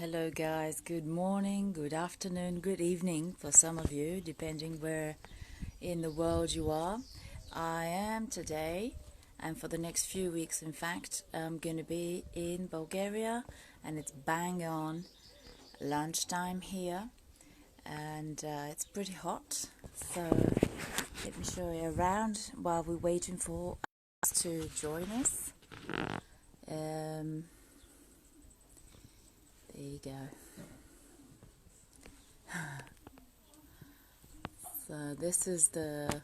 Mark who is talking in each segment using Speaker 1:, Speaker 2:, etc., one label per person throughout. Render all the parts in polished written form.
Speaker 1: Hello guys, good morning, good afternoon, good evening for some of you, depending where in the world you are. I am today, and for the next few weeks in fact, I'm going to be in Bulgaria, and it's bang on lunchtime here, and it's pretty hot, so let me show you around while we're waiting for us to join us. There you go. So this is the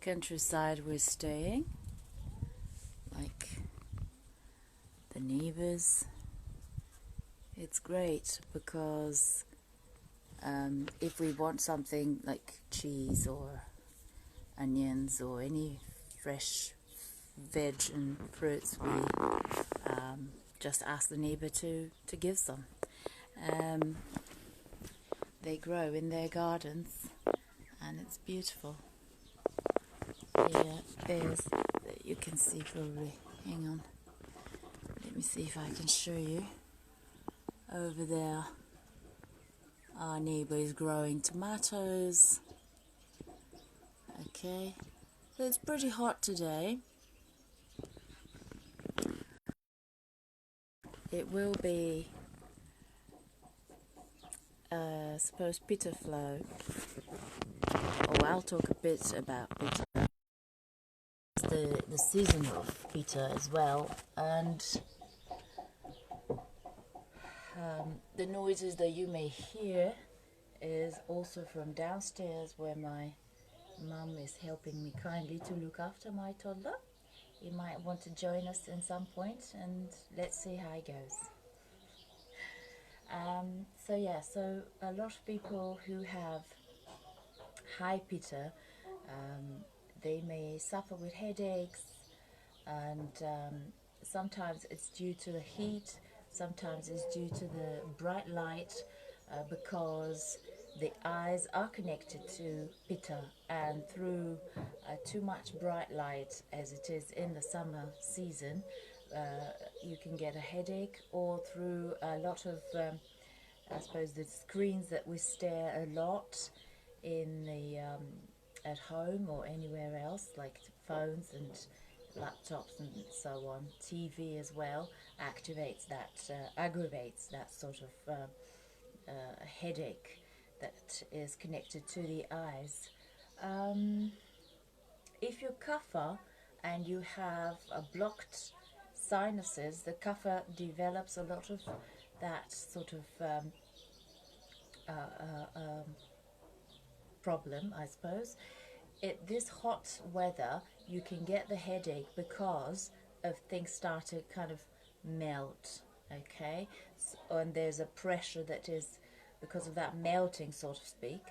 Speaker 1: countryside we're staying, like the neighbors. It's great because if we want something like cheese or onions or any fresh veg and fruits, we just ask the neighbor to give some. They grow in their gardens and it's beautiful. Here is, you can see probably, hang on, let me see if I can show you. Over there our neighbor is growing tomatoes. Okay, so it's pretty hot today. It will be suppose pitta flow. Oh, I'll talk a bit about pitta. The season of pitta as well, and the noises that you may hear is also from downstairs, where my mum is helping me kindly to look after my toddler. You might want to join us at some point, and let's see how it goes. So a lot of people who have high pitta, they may suffer with headaches, and sometimes it's due to the heat, sometimes it's due to the bright light, because the eyes are connected to pitta, and through too much bright light, as it is in the summer season, you can get a headache, or through a lot of I suppose the screens that we stare a lot in the at home or anywhere else, like phones and laptops and so on, TV as well, aggravates that sort of headache that is connected to the eyes. If you're kapha and you have a blocked sinuses, the kapha develops a lot of that sort of problem, I suppose. This hot weather, you can get the headache because of things start to kind of melt, okay? And there's a pressure that is, because of that melting, so to speak,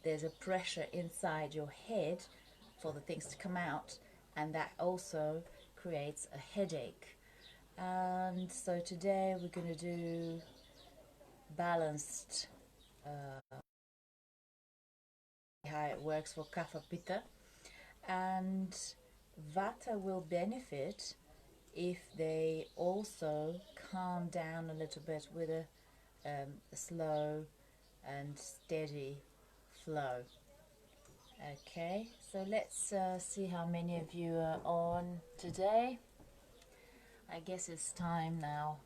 Speaker 1: there's a pressure inside your head for the things to come out, and that also creates a headache. And so today we're going to do balanced how it works for kapha pitta, and vata will benefit if they also calm down a little bit with a slow and steady flow. Okay, so let's see how many of you are on today. I guess it's time now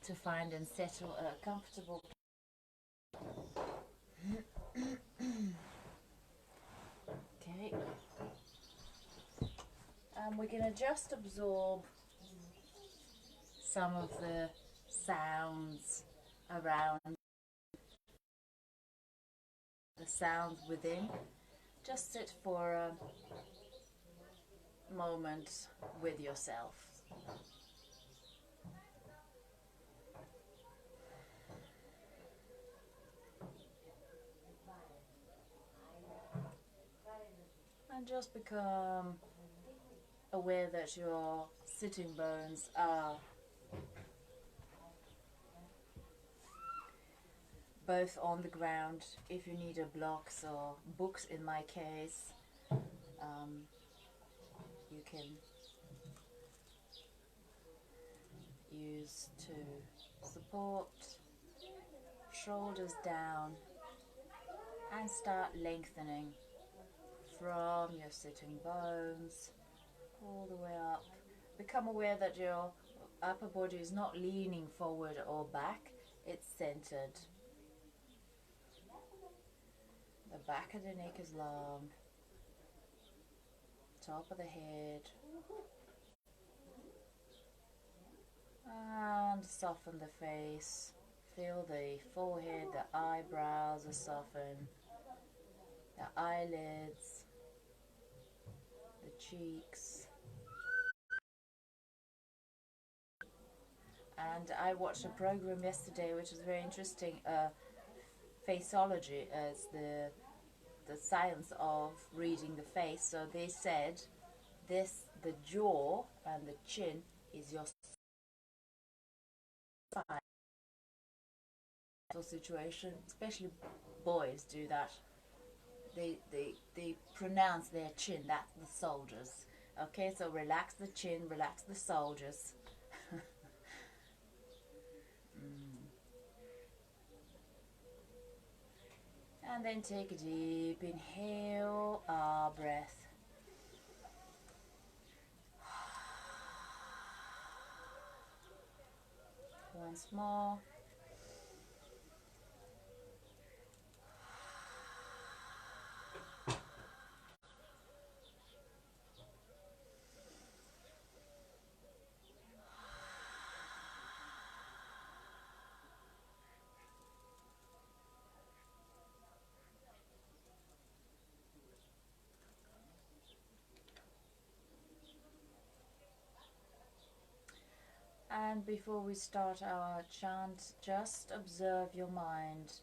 Speaker 1: to find and settle a comfortable okay, and we're going to just absorb some of the sounds around, the sounds within. Just sit for a moment with yourself. And just become aware that your sitting bones are both on the ground. If you need a blocks or books, in my case, you can use to support, shoulders down, and start lengthening from your sitting bones all the way up. Become aware that your upper body is not leaning forward or back, it's centered. The back of the neck is long, top of the head, and soften the face. Feel the forehead, the eyebrows are softened, the eyelids, the cheeks. And I watched a program yesterday which was very interesting. Faceology as the science of reading the face. So they said the jaw and the chin is your side situation. Especially boys do that. They pronounce their chin. That's the soldiers. Okay, so relax the chin, relax the soldiers. And then take a deep inhale, breath. Once more. And before we start our chant, just observe your mind,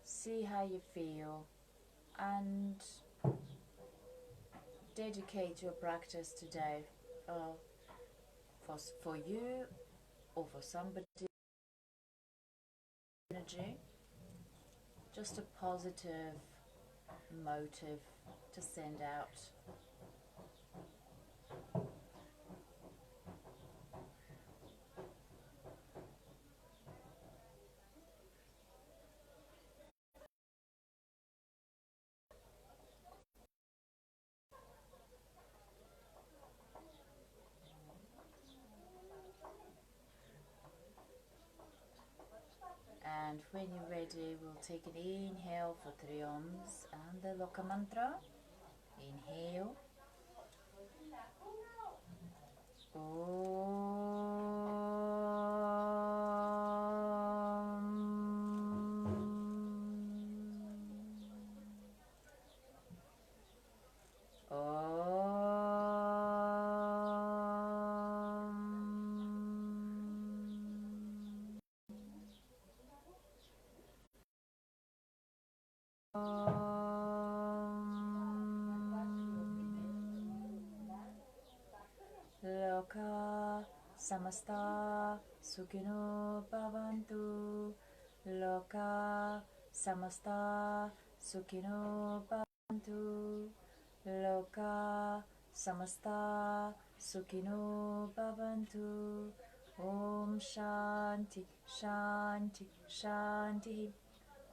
Speaker 1: see how you feel, and dedicate your practice today for you or for somebody. Energy, just a positive motive to send out. And when you're ready, we'll take an inhale for 3 Oms and the Loka mantra. Inhale. Loka samasta sukhino bhavantu. Loka samasta sukhino bhavantu. Loka samasta sukhino bhavantu. Om Shanti Shanti Shanti.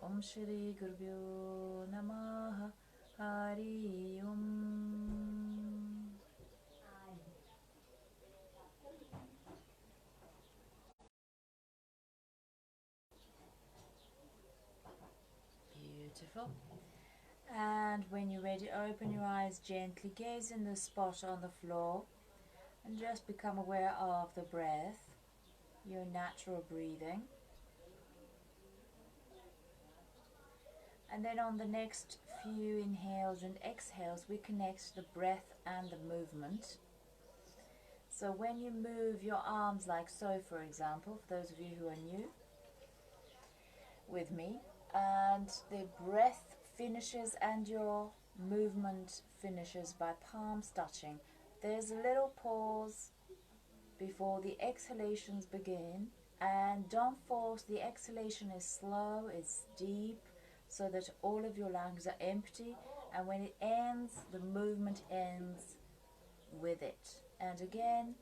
Speaker 1: Om Shri Gurubhyo Namaha. Hari Om. Beautiful. And when you're ready, open your eyes gently, gaze in the spot on the floor, and just become aware of the breath, your natural breathing. And then on the next few inhales and exhales, we connect the breath and the movement. So when you move your arms like so, for example, for those of you who are new with me, and the breath finishes and your movement finishes by palms touching, there's a little pause before the exhalations begin, and don't force. The exhalation is slow, it's deep, so that all of your lungs are empty, and when it ends, the movement ends with it. And again,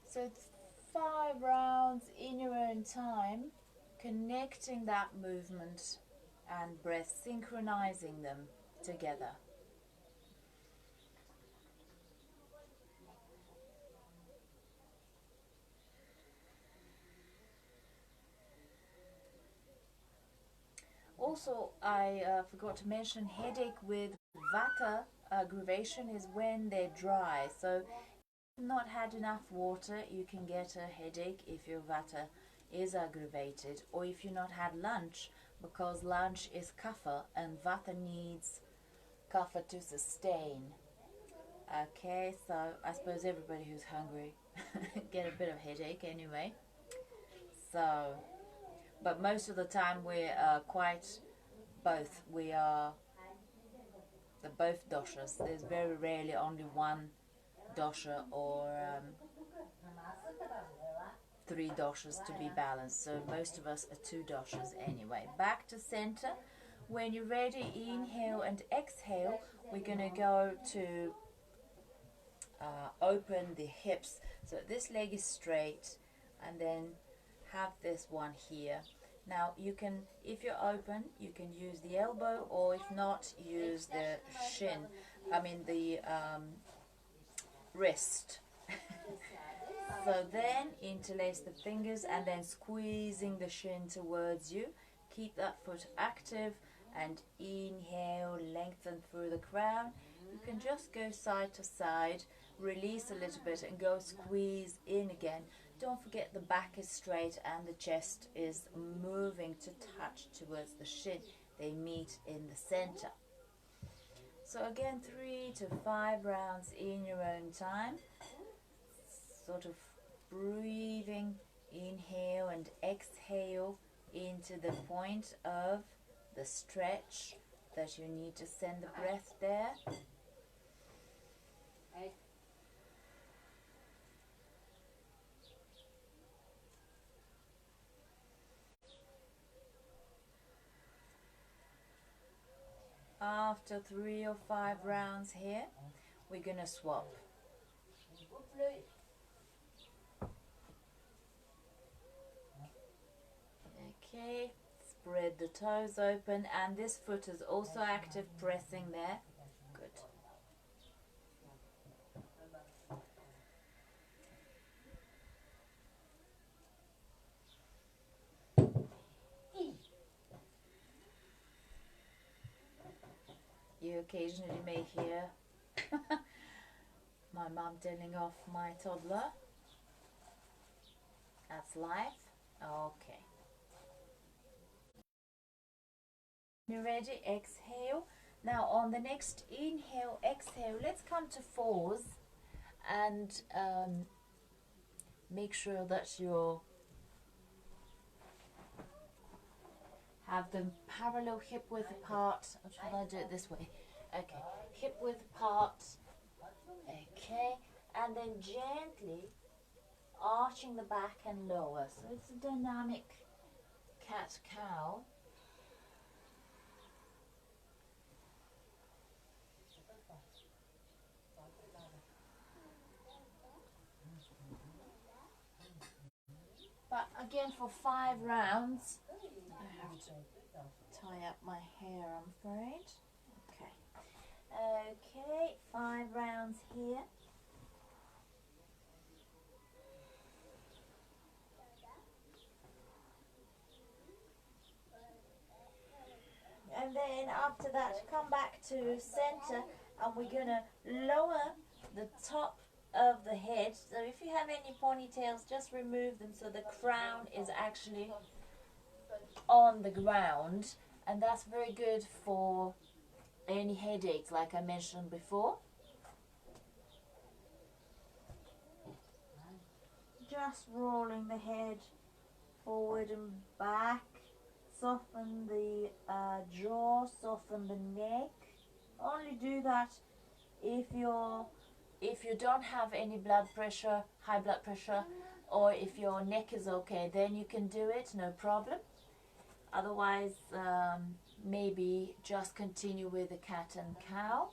Speaker 1: So it's 5 rounds in your own time, connecting that movement and breath, synchronizing them together. Also, I forgot to mention, headache with vata aggravation is when they're dry. So if you've not had enough water, you can get a headache if your vata is aggravated, or if you've not had lunch, because lunch is kapha and vata needs kapha to sustain. Okay, so I suppose everybody who's hungry get a bit of headache anyway. So, but most of the time we're quite both. We are the both doshas. There's very rarely only one dosha or three doshas to be balanced. So most of us are two doshas anyway. Back to center. When you're ready, inhale and exhale. We're going to go to open the hips. So this leg is straight, and then have this one here. Now you can, if you're open, you can use the elbow, or if not, use the shin. I mean the wrist. So then interlace the fingers and then squeezing the shin towards you. Keep that foot active and inhale, lengthen through the crown. You can just go side to side, release a little bit and go squeeze in again. Don't forget the back is straight and the chest is moving to touch towards the shin. They meet in the center. So again, 3 to 5 rounds in your own time. Sort of breathing, inhale and exhale into the point of the stretch that you need to send the breath there. After 3 or 5 rounds here, we're going to swap. Okay, spread the toes open, and this foot is also active, pressing there. Good. You occasionally may hear my mum telling off my toddler. That's life. Okay. You ready? Exhale. Now on the next inhale, exhale, let's come to fours and make sure that you have them parallel, hip width apart. Or should I do it this way? Okay, hip width apart. Okay, and then gently arching the back and lower. So it's a dynamic cat-cow. But again, for 5 rounds, I have to tie up my hair, I'm afraid. Okay. Okay, 5 rounds here. And then after that, come back to center, and we're going to lower the top of the head. So if you have any ponytails, just remove them so the crown is actually on the ground, and that's very good for any headaches like I mentioned before. Just rolling the head forward and back. Soften the jaw, soften the neck. Only do that if you don't have any blood pressure, high blood pressure, or if your neck is okay, then you can do it, no problem. Otherwise, maybe just continue with the cat and cow.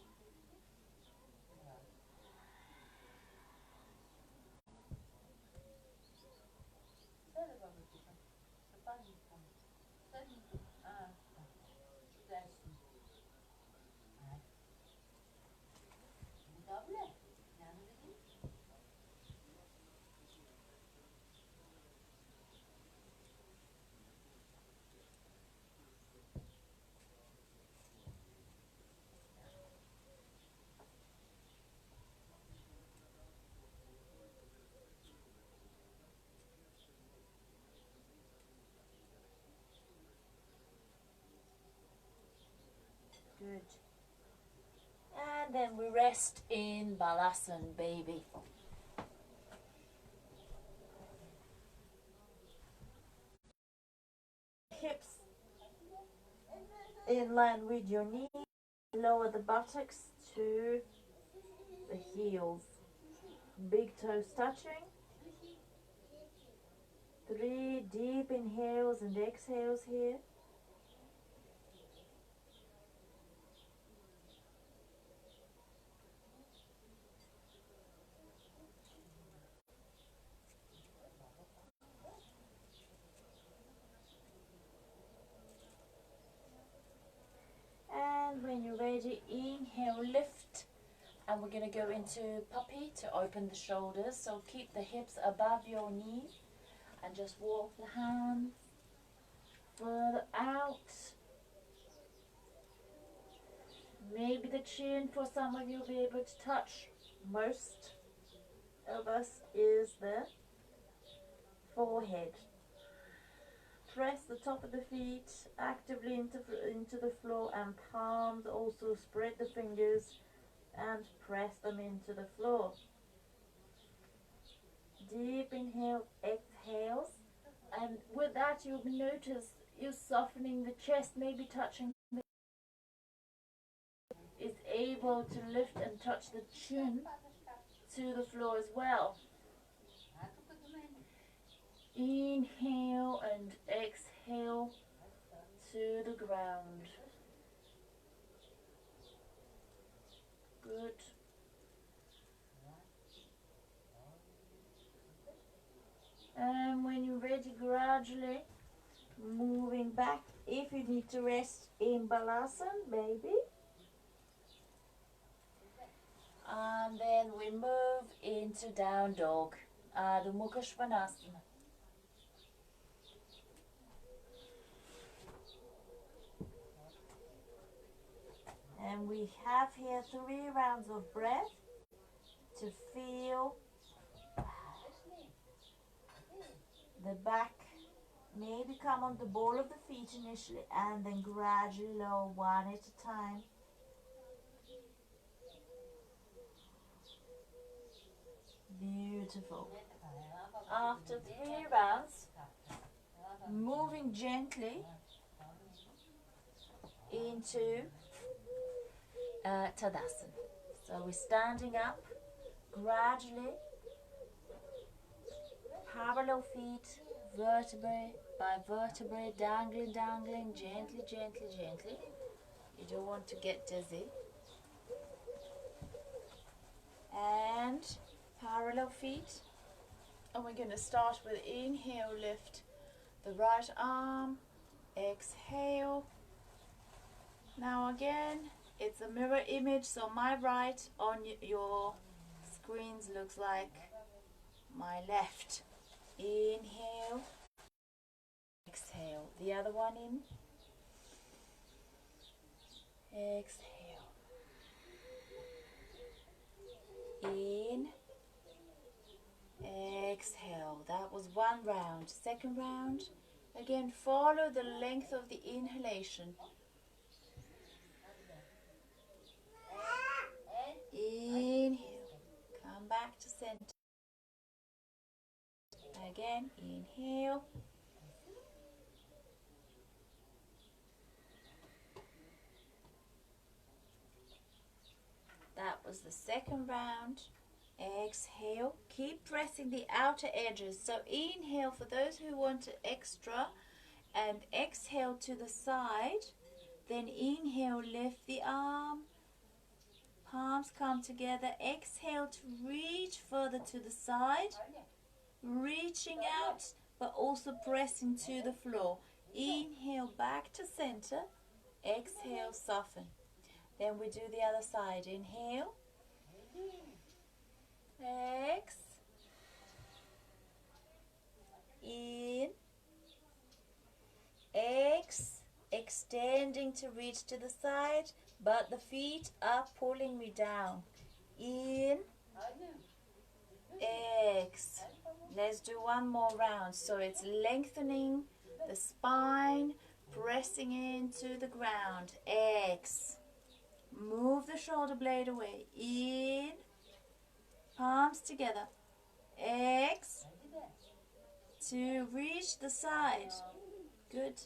Speaker 1: then we rest in Balasana, baby. Hips in line with your knees. Lower the buttocks to the heels. Big toes touching. 3 deep inhales and exhales here. And when you're ready, inhale, lift. And we're going to go into puppy to open the shoulders. So keep the hips above your knees and just walk the hands further out. Maybe the chin for some of you will be able to touch. Most of us is the forehead. Press the top of the feet actively into the floor, and palms also. Spread the fingers and press them into the floor. Deep inhale, exhales, and with that you'll notice you're softening the chest, maybe touching the is able to lift and touch the chin to the floor as well. Inhale and exhale to the ground. Good. And when you're ready, gradually moving back. If you need to rest in Balasana, baby. And then we move into down dog, the Mukha Svanasana. And we have here 3 rounds of breath to feel the back maybe come on the ball of the feet initially, and then gradually lower one at a time. Beautiful. After 3 rounds, moving gently into Tadasana. So we're standing up gradually, parallel feet, vertebrae by vertebrae, dangling, dangling, gently, gently, gently. You don't want to get dizzy. And parallel feet. And we're going to start with inhale, lift the right arm, exhale. Now again, it's a mirror image, so my right on your screens looks like my left. Inhale, exhale. The other one in, exhale. In, exhale. That was 1 round. Second round, again follow the length of the inhalation. Inhale, come back to center. Again, inhale. That was the second round. Exhale. Keep pressing the outer edges. So inhale for those who want extra, and exhale to the side. Then inhale, lift the arm. Palms come together. Exhale to reach further to the side. Reaching out, but also pressing to the floor. Inhale, back to center. Exhale, soften. Then we do the other side. Inhale. Ex. In. Ex. Extending to reach to the side, but the feet are pulling me down. In. Ex. Let's do 1 more round. So it's lengthening the spine, pressing into the ground. Ex. Move the shoulder blade away. In. Palms together. X. To reach the side. Good.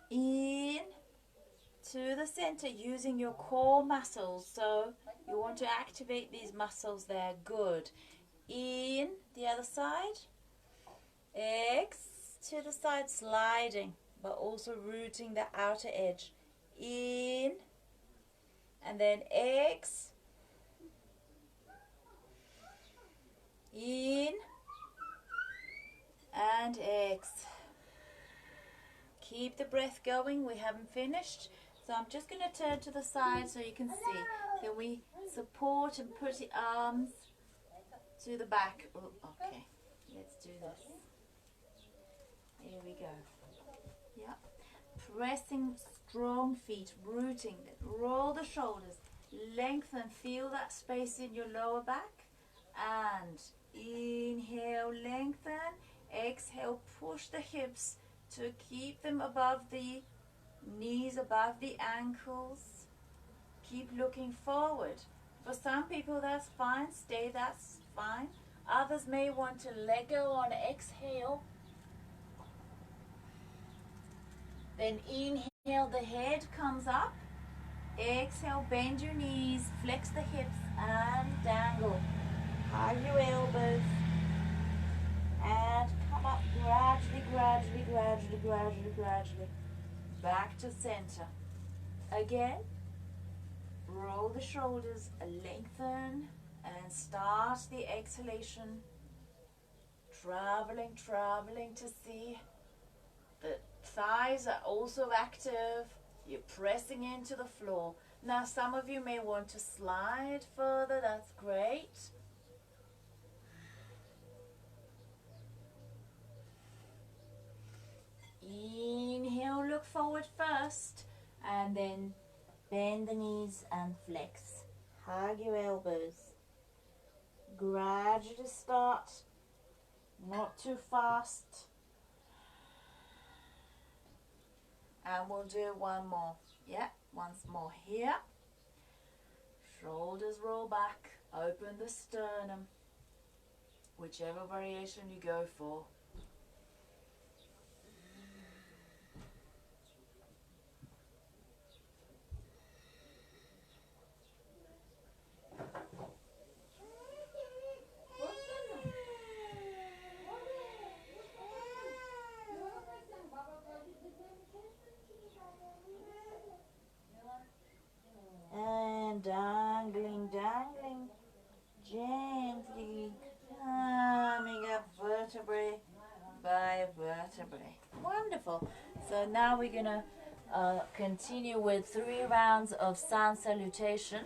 Speaker 1: In. To the center using your core muscles. So you want to activate these muscles there. Good. In. The other side. X. To the side, sliding, but also rooting the outer edge. In. And then X. In. And X. Keep the breath going. We haven't finished. So I'm just going to turn to the side so you can see. Then we support and put the arms to the back. Oh, okay. Let's do this. Here we go. Yeah. Pressing strong feet, rooting. Roll the shoulders. Lengthen. Feel that space in your lower back. And inhale, lengthen. Exhale, push the hips to keep them above the knees, above the ankles. Keep looking forward. For some people that's fine, stay, that's fine. Others may want to let go on exhale. Then inhale, the head comes up. Exhale, bend your knees, flex the hips and dangle. Hug your elbows. And come up gradually, gradually, gradually, gradually, gradually. Back to center. Again, roll the shoulders, lengthen, and start the exhalation. Traveling, traveling to see the thighs are also active. You're pressing into the floor. Now some of you may want to slide further. That's great. Inhale, look forward first, and then bend the knees and flex. Hug your elbows. Gradually start, not too fast. And we'll do one more. Yeah, once more here. Shoulders roll back, open the sternum. Whichever variation you go for. And dangling, dangling, gently coming up vertebrae by vertebrae. Wonderful. So now we're going to continue with 3 rounds of sun salutation.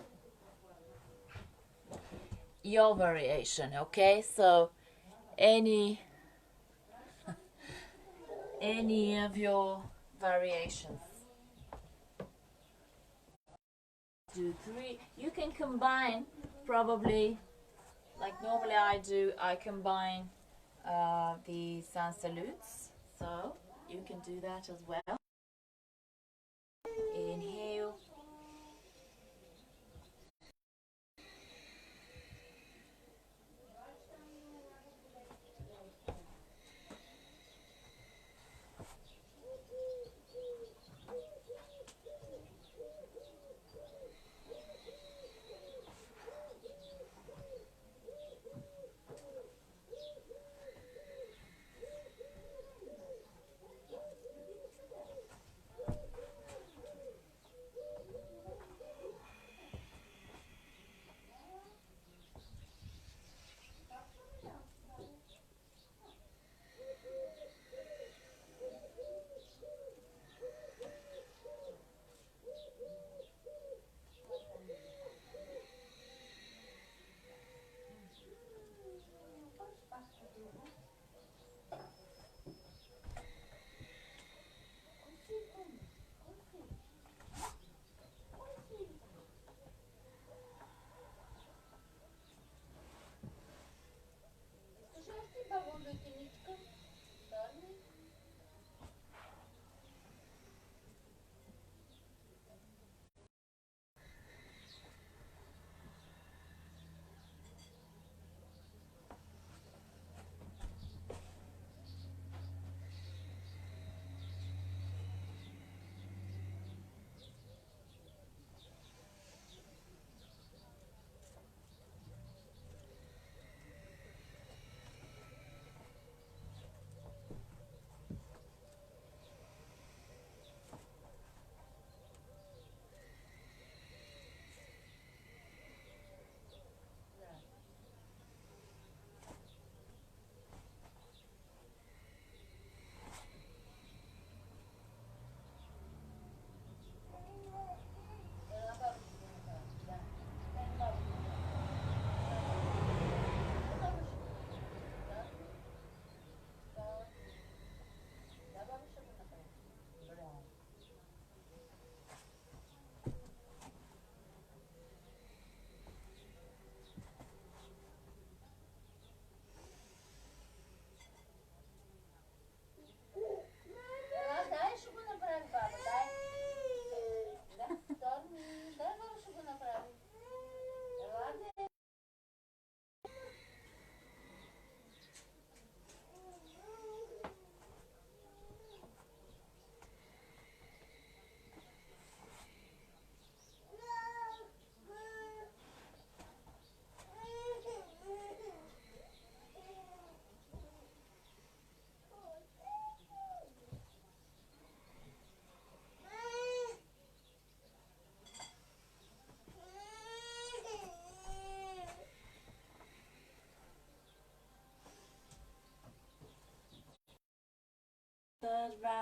Speaker 1: Your variation, okay? So any of your variations. Do 3. You can combine probably, like normally I do, I combine the sun salutes. So you can do that as well. Inhale.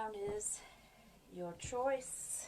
Speaker 1: ground is your choice.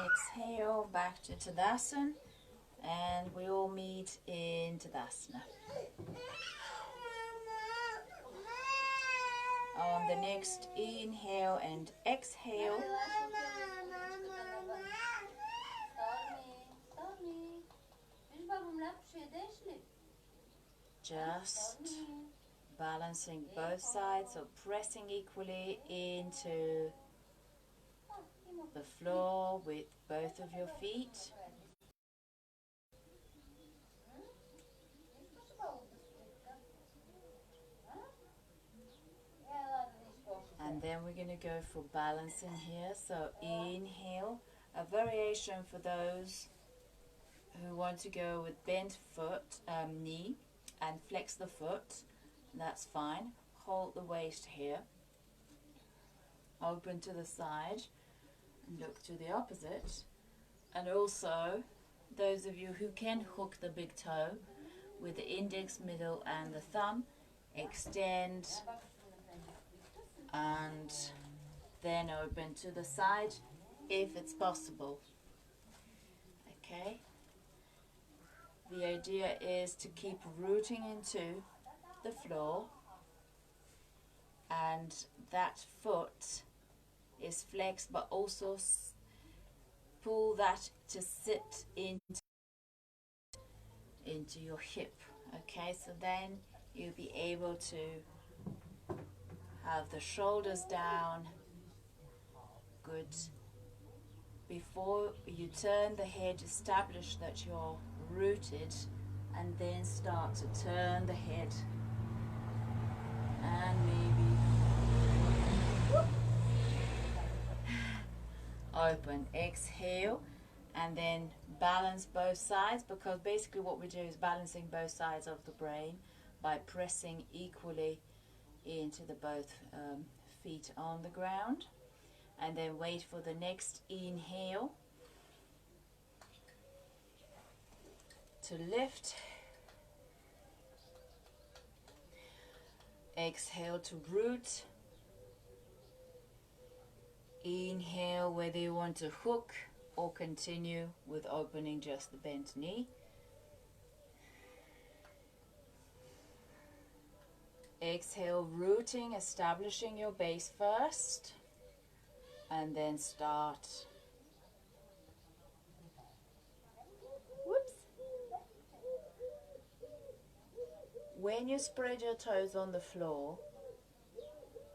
Speaker 1: Exhale back to Tadasana, and we all meet in Tadasana. On the next inhale and exhale, just balancing both sides, so pressing equally into the floor with both of your feet. And then we're going to go for balancing here. So inhale, a variation for those who want to go with bent foot, knee, and flex the foot. That's fine. Hold the waist here. Open to the side and look to the opposite. And also, those of you who can hook the big toe with the index, middle, and the thumb, extend and then open to the side if it's possible. Okay? The idea is to keep rooting into the floor, and that foot is flexed, but also pull that to sit into your hip. Okay, so then you'll be able to have the shoulders down. Good. Before you turn the head, establish that you're rooted, and then start to turn the head. And maybe open. Exhale, and then balance both sides, because basically what we do is balancing both sides of the brain by pressing equally into the both feet on the ground. And then wait for the next inhale to lift. Exhale to root. Inhale whether you want to hook or continue with opening just the bent knee. Exhale, rooting, establishing your base first, and then start. Whoops. When you spread your toes on the floor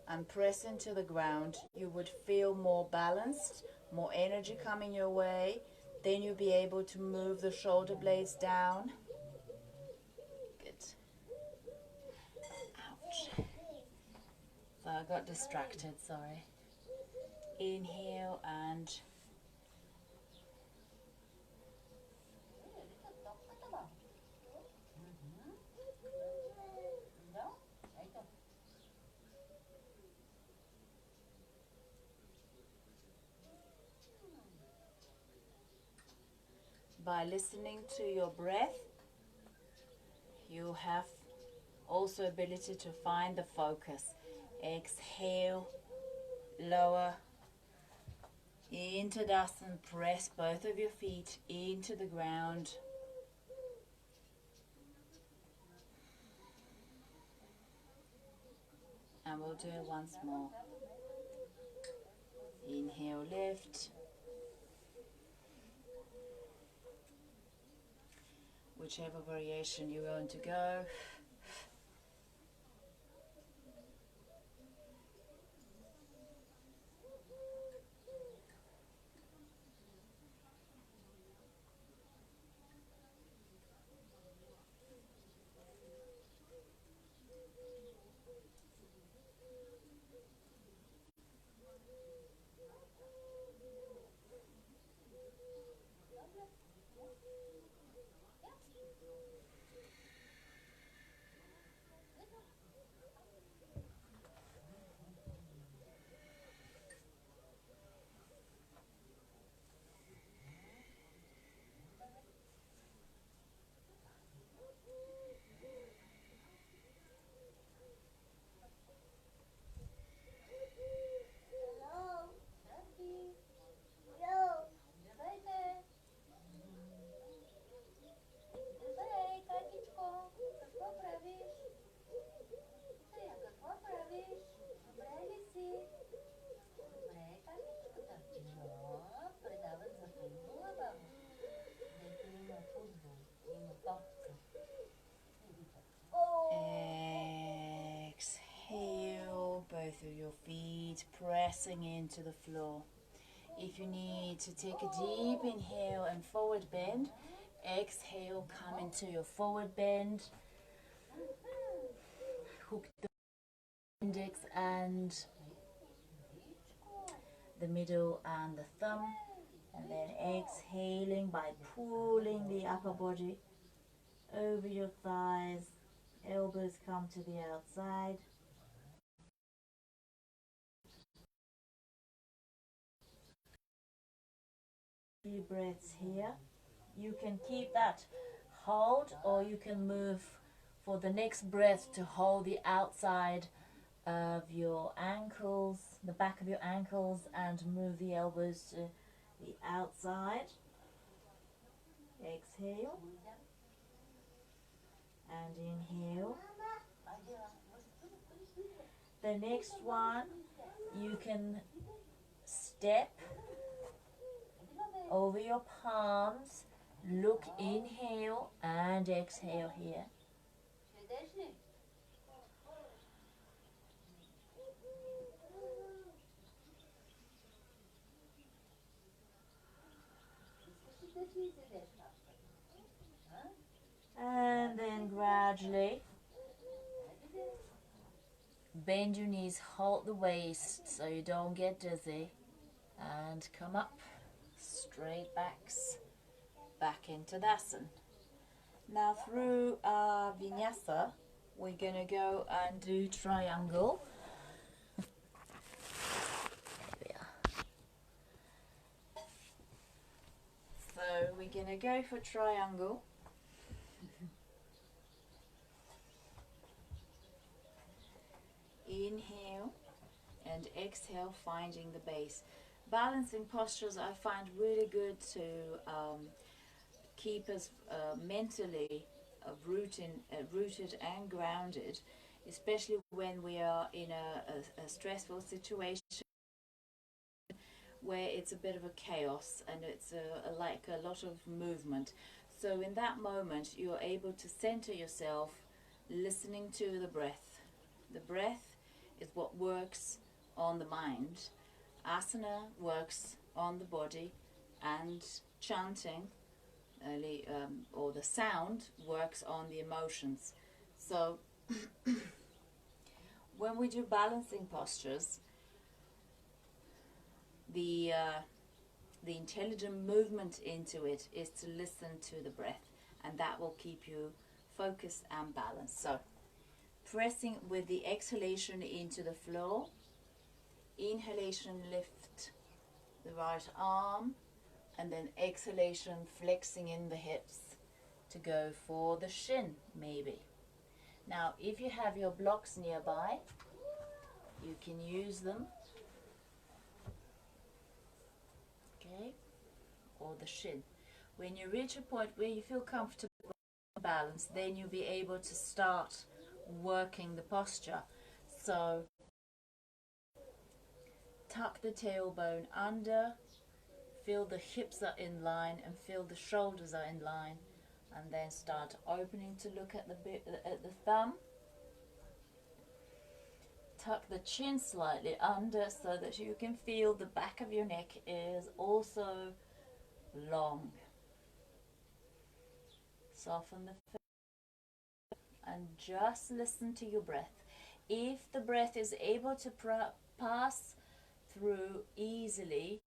Speaker 1: and press into the ground, you would feel more balanced, more energy coming your way. Then you'll be able to move the shoulder blades down. Good. Ouch. So I got distracted, sorry. Inhale and by listening to your breath, you have also ability to find the focus. Exhale, lower into Tadasana, press both of your feet into the ground. And we'll do it once more. Inhale, lift. Whichever variation you want to go. Exhale, both of your feet pressing into the floor. If you need to take a deep inhale and forward bend, exhale, come into your forward bend. Hook the index and the middle and the thumb. And then exhaling by pulling the upper body over your thighs. Elbows come to the outside. Few breaths here. You can keep that hold, or you can move for the next breath to hold the outside of your ankles, the back of your ankles, and move the elbows to the outside. Exhale and inhale. The next one, you can step over your palms, look, inhale and exhale here. And then gradually bend your knees, hold the waist so you don't get dizzy, and come up, straight backs, back into Dasan. Now through Vinyasa, we're going to go and do triangle. There we are. So we're going to go for triangle. Inhale and exhale, finding the base. Balancing postures I find really good to keep us mentally rooted and grounded, especially when we are in a stressful situation where it's a bit of a chaos and it's like a lot of movement. So in that moment you're able to center yourself, listening to the breath. The breath is what works on the mind. Asana works on the body, and chanting or the sound works on the emotions. So when we do balancing postures, the intelligent movement into it is to listen to the breath, and that will keep you focused and balanced. So pressing with the exhalation into the floor. Inhalation, lift the right arm, and then exhalation, flexing in the hips to go for the shin maybe. Now if you have your blocks nearby, you can use them, okay, or the shin. When you reach a point where you feel comfortable and balanced, then you'll be able to start working the posture. So tuck the tailbone under, feel the hips are in line and feel the shoulders are in line, and then start opening to look at the thumb. Tuck the chin slightly under so that you can feel the back of your neck is also long. Soften the face and just listen to your breath. If the breath is able to pass through easily,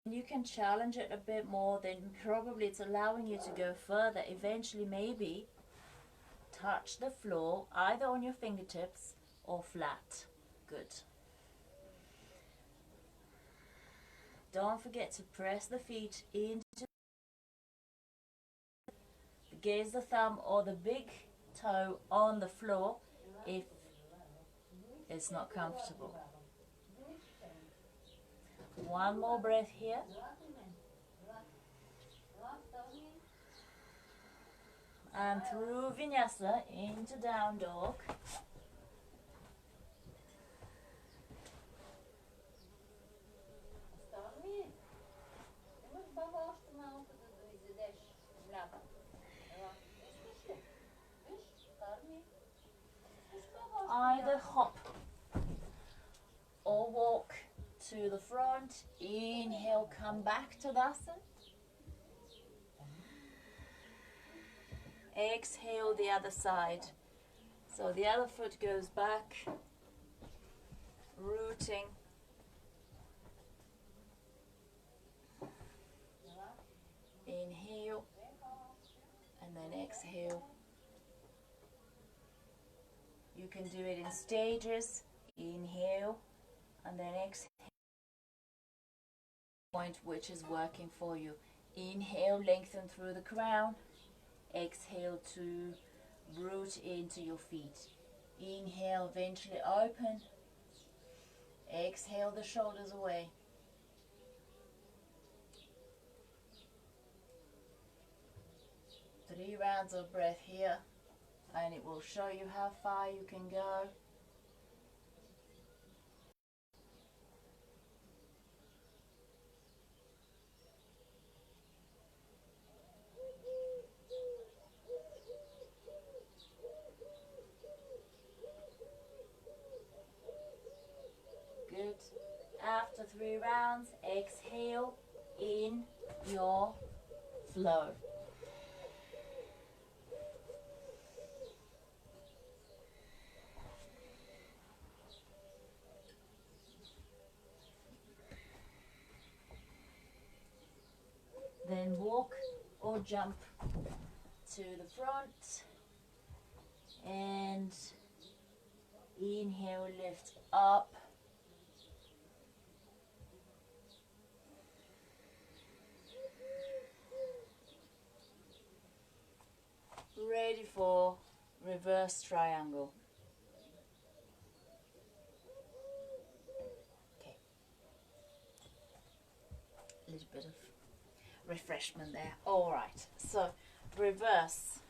Speaker 1: you can challenge it a bit more, then probably it's allowing you to go further. Eventually maybe touch the floor either on your fingertips or flat. Good. Don't forget to press the feet into, gaze the thumb or the big toe on the floor if it's not comfortable. One more breath here. And through Vinyasa into down dog. Either hop or walk to the front. Inhale, come back to Tadasana. Exhale the other side. So the other foot goes back, rooting. Inhale and then exhale. You can do it in stages. Inhale and then exhale. Point which is working for you. Inhale, lengthen through the crown. Exhale to root into your feet. Inhale, eventually open. Exhale the shoulders away. Three rounds of breath here, and it will show you how far you can go. Good. After 3 rounds, exhale in your flow. Then walk or jump to the front and inhale, lift up. Ready for reverse triangle. Okay. A little bit of refreshment there. All right. So reverse.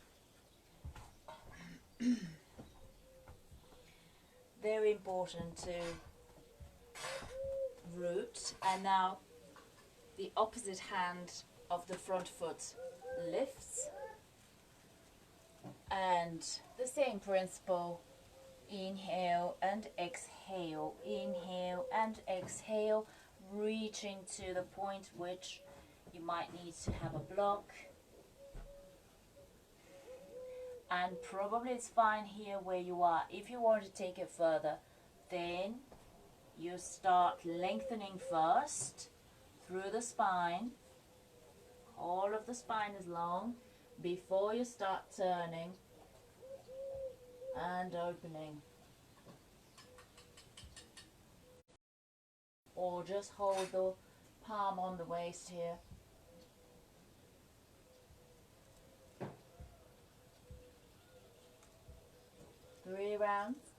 Speaker 1: Very important to root. And now the opposite hand of the front foot lifts. And the same principle, inhale and exhale, inhale and exhale, reaching to the point which you might need to have a block. And probably it's fine here where you are. If you want to take it further, then you start lengthening first through the spine. All of the spine is long before you start turning and opening. Or just hold the palm on the waist here. Three rounds.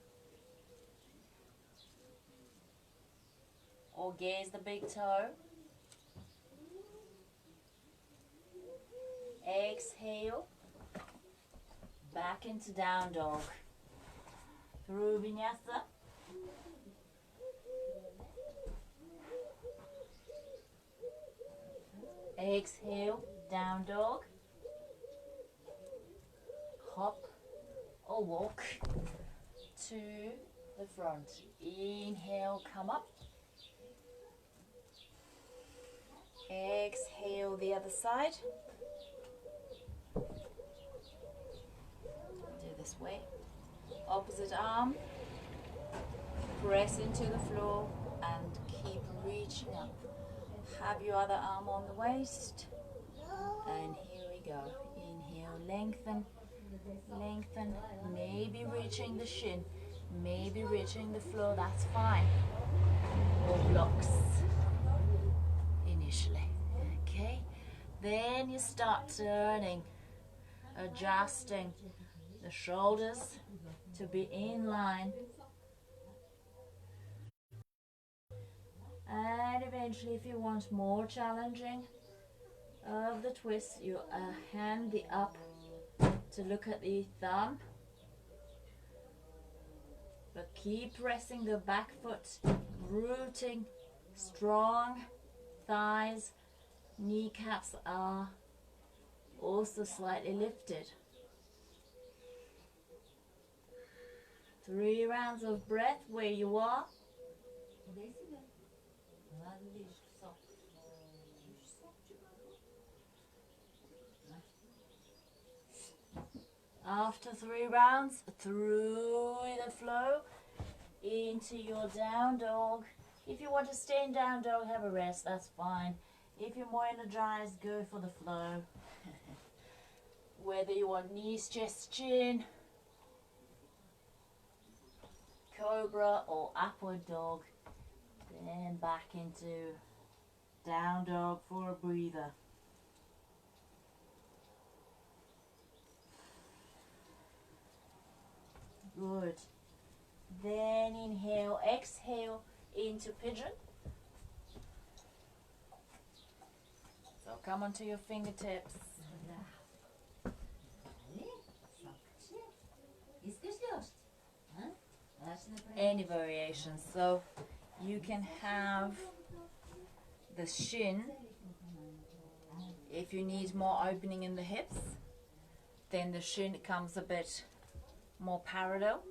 Speaker 1: Or gaze the big toe. Exhale. Back into down dog. Through Vinyasa. Exhale, down dog. Hop or walk to the front. Inhale, come up. Exhale, the other side. Do this way. Opposite arm. Press into the floor and keep reaching up. Have your other arm on the waist. And here we go. Inhale, lengthen, lengthen. Maybe reaching the shin. Maybe reaching the floor, that's fine. Or blocks initially. Okay. Then you start turning, adjusting the shoulders to be in line. And eventually, if you want more challenging of the twist, you hand the up to look at the thumb. But keep pressing the back foot, rooting, strong thighs, kneecaps are also slightly lifted. 3 rounds of breath where you are. After 3 rounds, through the flow into your down dog. If you want to stay in down dog, have a rest, that's fine. If you're more energized, go for the flow. Whether you want knees, chest, chin, cobra or upward dog, then back into down dog for a breather. Good. Then inhale, exhale into pigeon. So come onto your fingertips. Any variations. So you can have the shin. If you need more opening in the hips, then the shin comes a bit more parallel.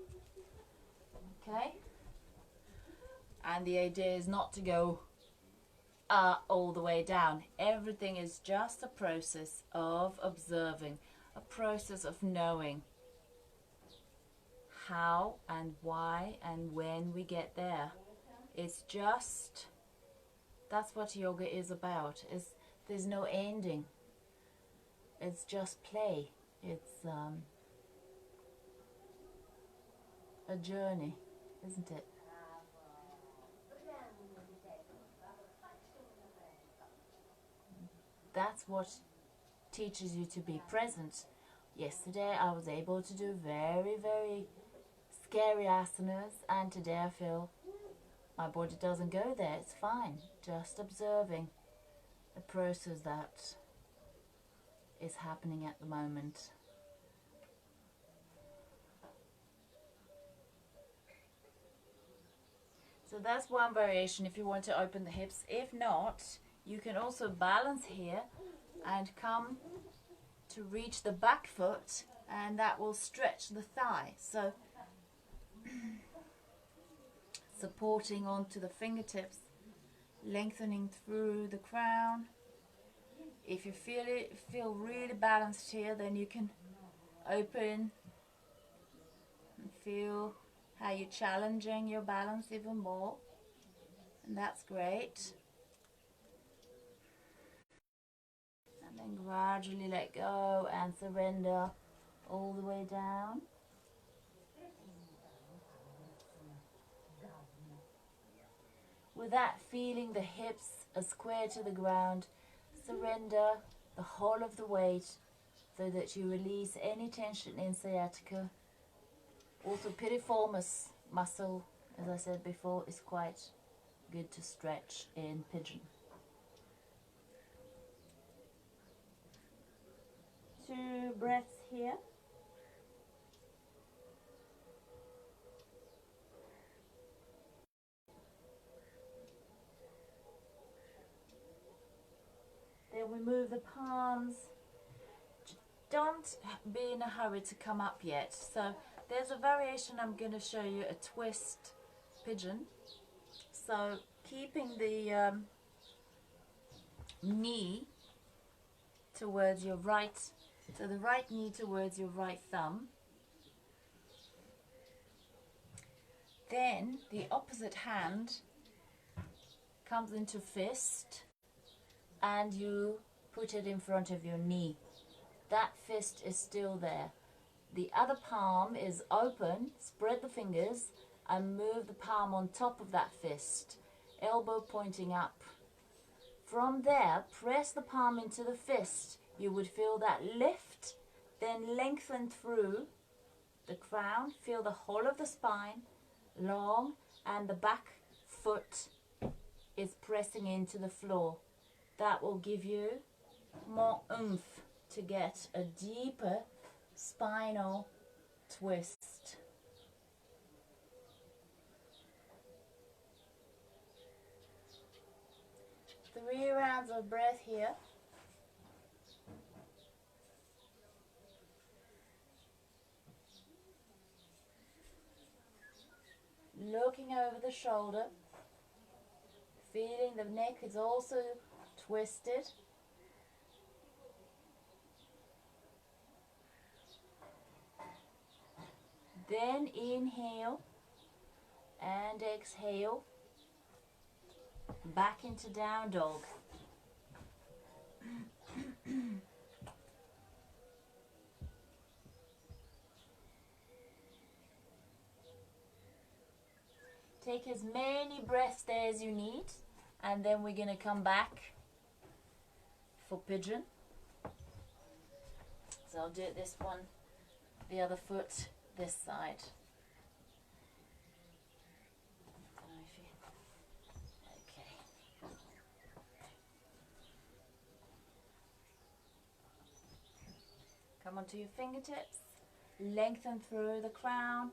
Speaker 1: Okay? And the idea is not to go all the way down. Everything is just a process of observing, a process of knowing how and why and when we get there. It's just, that's what yoga is about. There's no ending. It's just play. It's a journey, isn't it? That's what teaches you to be present. Yesterday I was able to do very, very scary asanas, and today I feel my body doesn't go there. It's fine. Just observing the process that is happening at the moment. So that's one variation if you want to open the hips. If not, you can also balance here and come to reach the back foot, and that will stretch the thigh. So supporting onto the fingertips, lengthening through the crown. If you feel really balanced here, then you can open and feel how you're challenging your balance even more, and that's great. And then gradually let go and surrender all the way down. With that, feeling the hips are square to the ground, surrender the whole of the weight so that you release any tension in sciatica. Also, piriformis muscle, as I said before, is quite good to stretch in pigeon. 2 breaths here. Then Then we move the palms. Don't be in a hurry to come up yet. So there's a variation I'm going to show you, a twist pigeon. So keeping the knee towards your right, so the right knee towards your right thumb. Then the opposite hand comes into fist and you put it in front of your knee. That fist is still there. The other palm is open, spread the fingers and move the palm on top of that fist, elbow pointing up. From there, press the palm into the fist. You would feel that lift, then lengthen through the crown, feel the whole of the spine, long, and the back foot is pressing into the floor. That will give you more oomph to get a deeper spinal twist. Three rounds of breath here. Looking over the shoulder, feeling the neck is also twisted. Then inhale and exhale back into down dog. Take as many breaths there as you need, and then we're going to come back for pigeon. So I'll do it this one, the other foot this side. Okay. Come onto your fingertips, lengthen through the crown.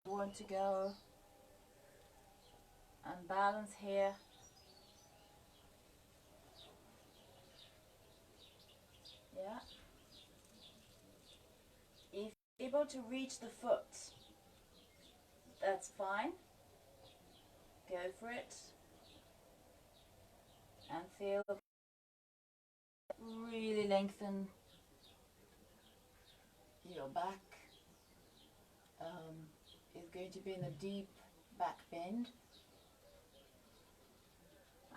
Speaker 1: Want to go and balance here. Yeah. If you're able to reach the foot, that's fine. Go for it. And feel really lengthen your back. It's going to be in a deep back bend.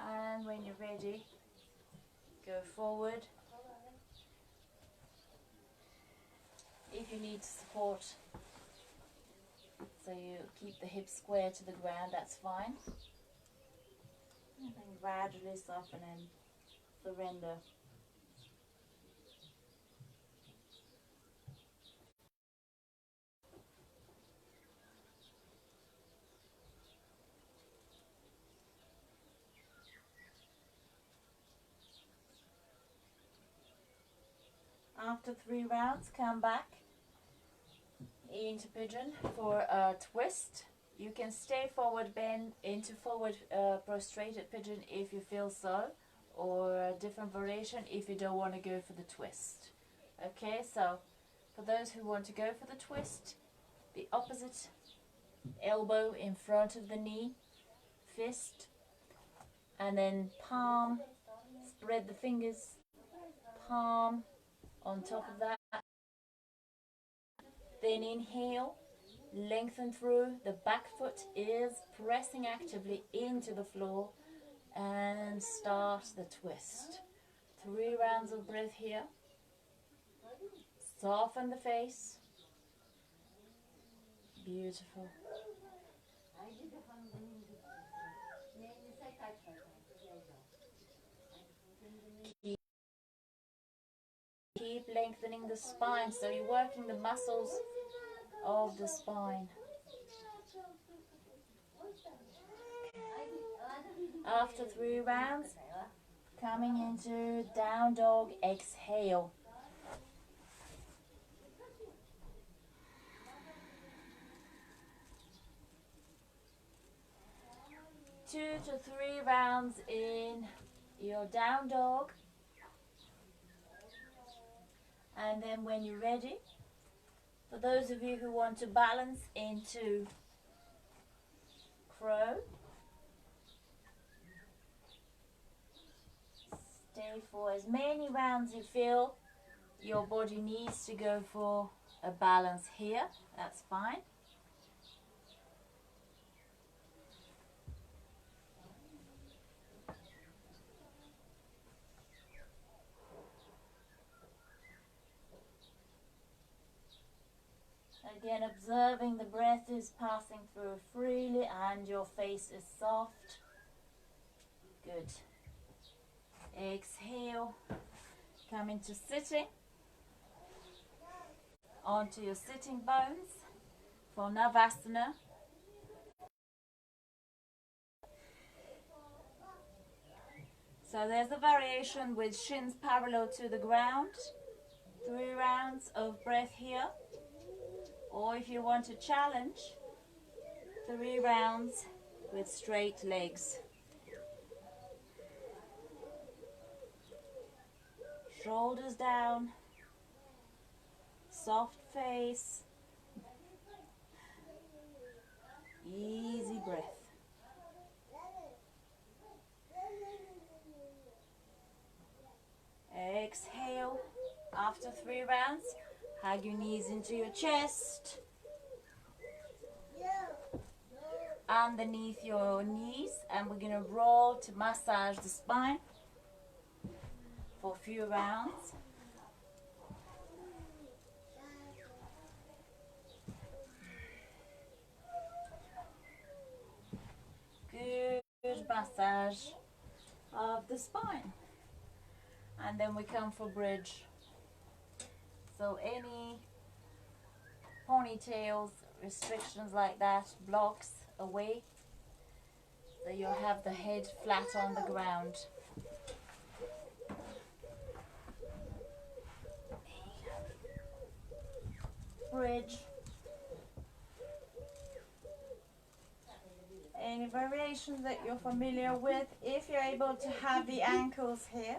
Speaker 1: And when you're ready, go forward. If you need support, so you keep the hips square to the ground, that's fine. And then gradually soften and surrender. After 3 rounds, come back into pigeon for a twist. You can stay forward bend into forward prostrated pigeon if you feel so, or a different variation if you don't want to go for the twist. Okay, so for those who want to go for the twist, the opposite elbow in front of the knee, fist, and then palm, spread the fingers, palm on top of that. Then inhale, lengthen through, the back foot is pressing actively into the floor, and start the twist. 3 rounds of breath here. Soften the face. Beautiful. Keep lengthening the spine, so you're working the muscles of the spine. After 3 rounds, coming into down dog, exhale. 2 to 3 rounds in your down dog, and then when you're ready, for those of you who want to balance into crow, stay for as many rounds you feel your body needs to go for a balance here. That's fine. Again, observing the breath is passing through freely and your face is soft. Good. Exhale. Come into sitting. Onto your sitting bones for Navasana. So there's a variation with shins parallel to the ground. 3 rounds of breath here. Or if you want to challenge, 3 rounds with straight legs. Shoulders down, soft face, easy breath. Exhale. After 3 rounds, hug your knees into your chest. Underneath your knees, and we're going to roll to massage the spine for a few rounds. Good massage of the spine. And then we come for bridge. So any ponytails, restrictions like that, blocks away, so you'll have the head flat on the ground. Bridge. Any variations that you're familiar with, if you're able to have the ankles here,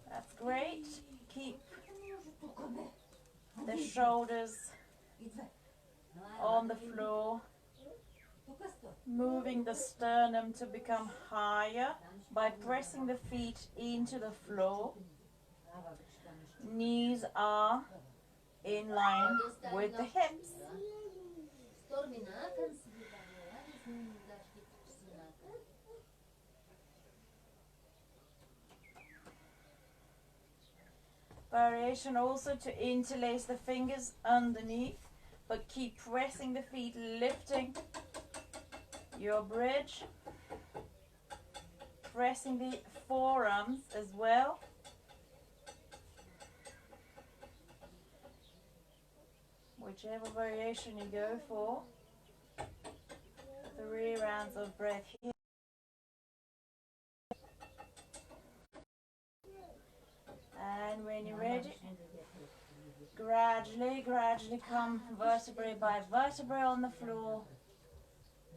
Speaker 1: that's great. Keep the shoulders on the floor, moving the sternum to become higher by pressing the feet into the floor. Knees are in line with the hips. Variation also to interlace the fingers underneath, but keep pressing the feet, lifting your bridge, pressing the forearms as well. Whichever variation you go for. 3 rounds of breath here. And when you're ready, gradually come vertebrae by vertebrae on the floor.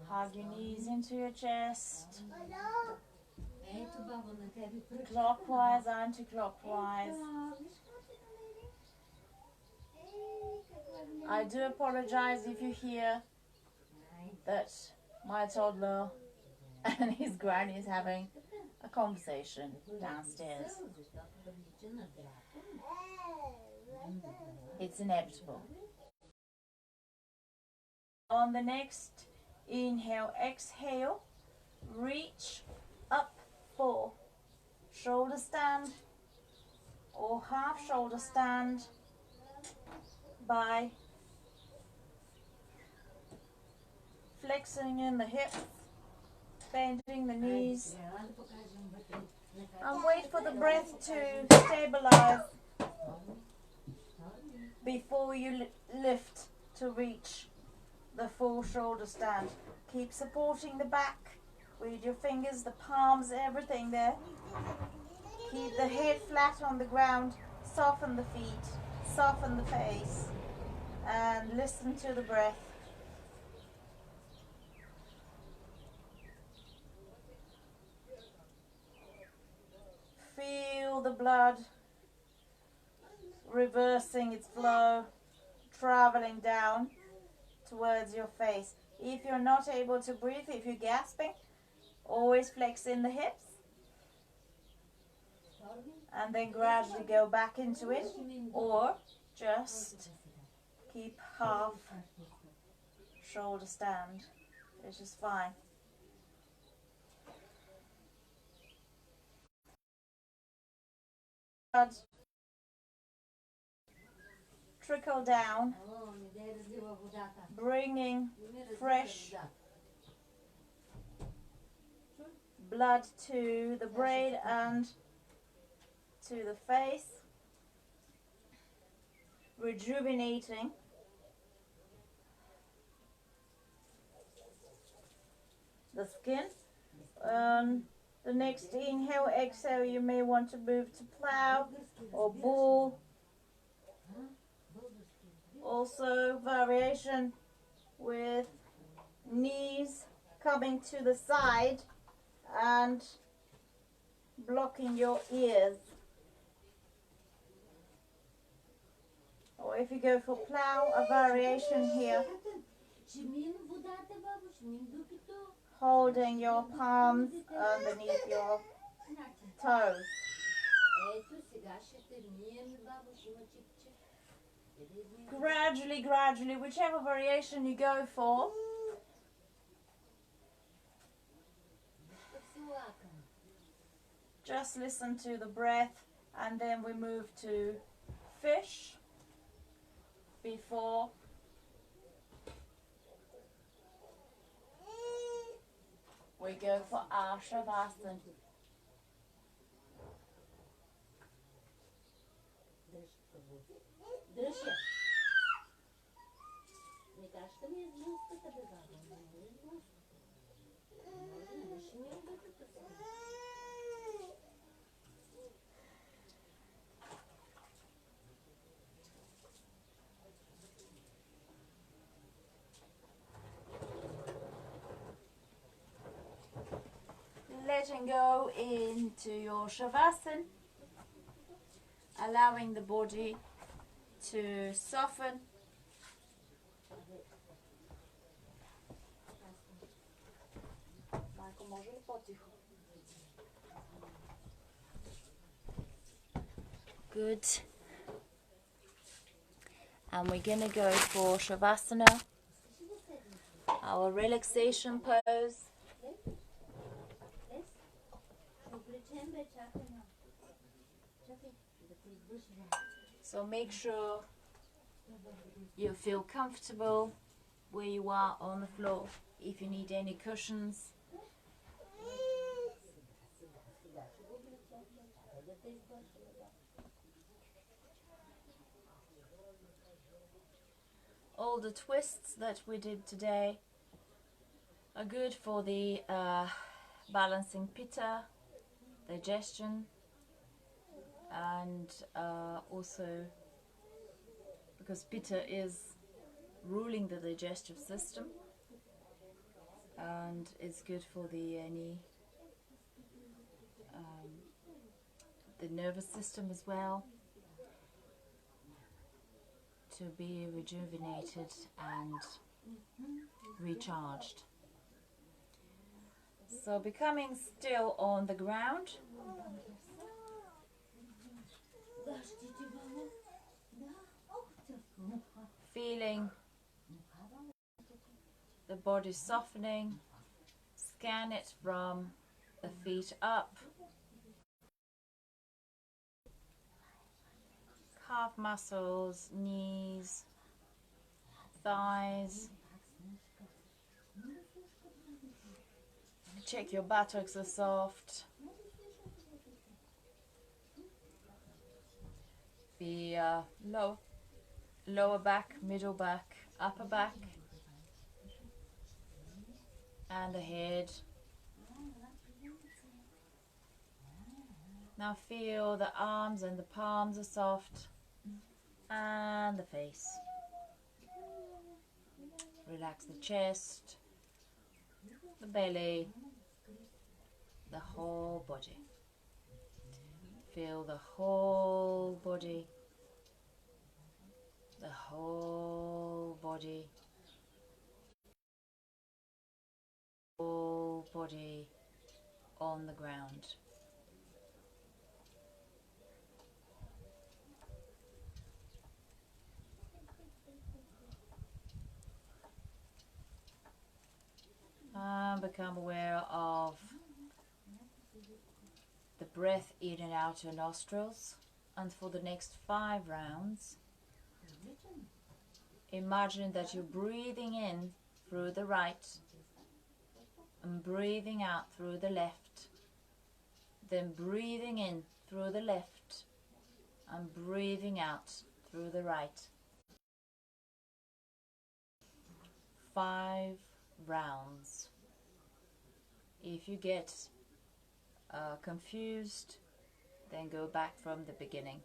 Speaker 1: Hug your knees into your chest. Clockwise, anti-clockwise. I do apologize if you hear that my toddler and his granny is having a conversation downstairs. It's inevitable. On the next inhale, exhale, reach up for shoulder stand or half shoulder stand by flexing in the hips, bending the knees, and wait for the breath to stabilize before you lift to reach the full shoulder stand. Keep supporting the back with your fingers, the palms, everything there. Keep the head flat on the ground, soften the feet, soften the face, and listen to the breath.
Speaker 2: the blood reversing its flow, traveling down towards your face. If you're not able to breathe, if you're gasping, always flex in the hips and then gradually go back into it, or just keep half shoulder stand, which is fine. Blood trickle down, bringing fresh blood to the brain and to the face, rejuvenating the skin. The next inhale, exhale, you may want to move to plow or bull. Also variation with knees coming to the side and blocking your ears. Or if you go for plow, a variation here, holding your palms underneath your toes. Gradually, whichever variation you go for, just listen to the breath, and then we move to fish before we go for our Shavasana. Letting go into your Shavasana, allowing the body to soften. Good. And we're going to go for Shavasana, our relaxation pose. So make sure you feel comfortable where you are on the floor. If you need any cushions, all the twists that we did today are good for the balancing pitta, digestion, and also because pitta is ruling the digestive system, and it's good for the nervous system as well, to be rejuvenated and recharged. So becoming still on the ground, feeling the body softening. Scan it from the feet up, calf muscles, knees, thighs. Check your buttocks are soft. The lower back, middle back, upper back, and the head. Now feel the arms and the palms are soft, and the face. Relax the chest, the belly, the whole body.
Speaker 1: Feel the whole body, the whole body, whole body on the ground. And become aware of the breath in and out your nostrils. And for the next 5 rounds, imagine that you're breathing in through the right and breathing out through the left, then breathing in through the left and breathing out through the right. 5 rounds. If you get confused, then go back from the beginning.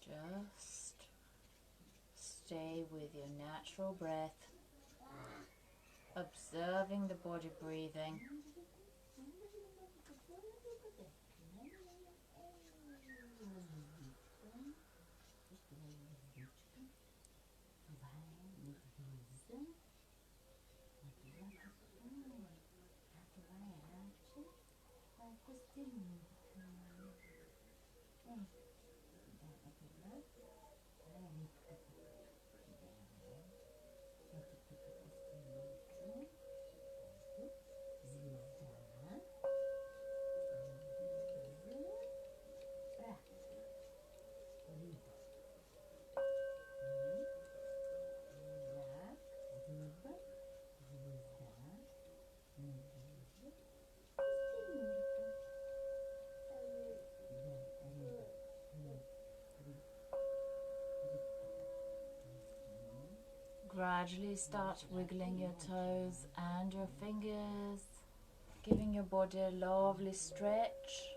Speaker 1: Just stay with your natural breath, observing the body breathing. Gradually start wiggling your toes and your fingers, giving your body a lovely stretch.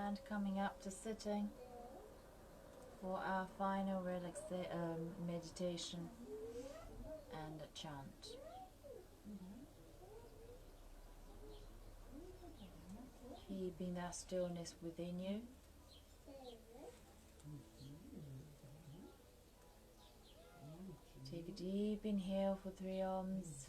Speaker 1: And coming up to sitting for our final meditation and a chant. Keeping that stillness within you. Take a deep inhale for 3 ohms.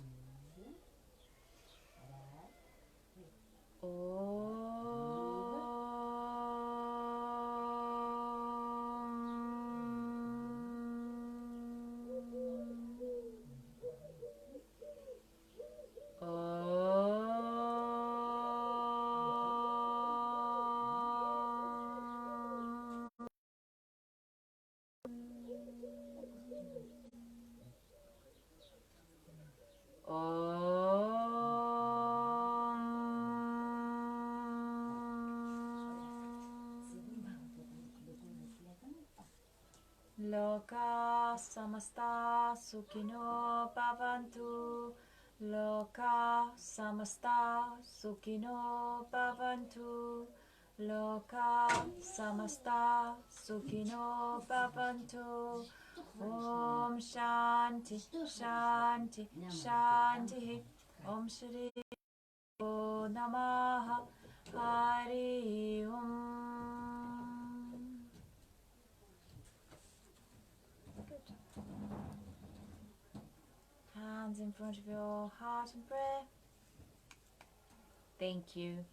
Speaker 1: Loka samasta sukhino bhavantu. Loka samasta sukhino bhavantu. Loka samasta sukhino bhavantu. Om Shanti Shanti Shanti. Om Shri Namaha. Hari Om. Good. Hands in front of your heart and prayer. Thank you.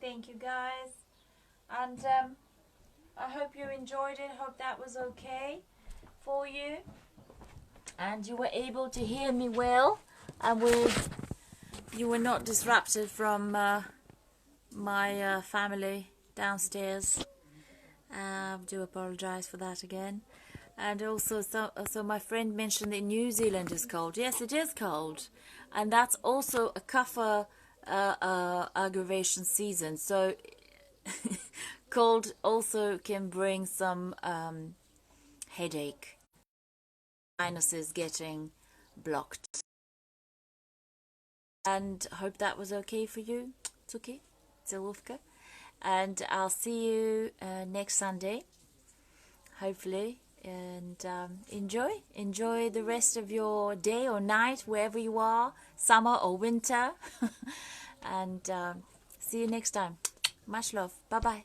Speaker 1: Thank you, guys. And I hope you enjoyed it. Hope that was okay for you. And you were able to hear me well. and you were not disrupted from my family downstairs. Do apologize for that again. And also, so my friend mentioned that New Zealand is cold. Yes, it is cold, and that's also a kapha aggravation season. So cold also can bring some headache, sinuses getting blocked. And hope that was okay for you. It's okay. Zilufka. And I'll see you next Sunday, hopefully. And enjoy the rest of your day or night, wherever you are, summer or winter. And see you next time. Much love. Bye bye.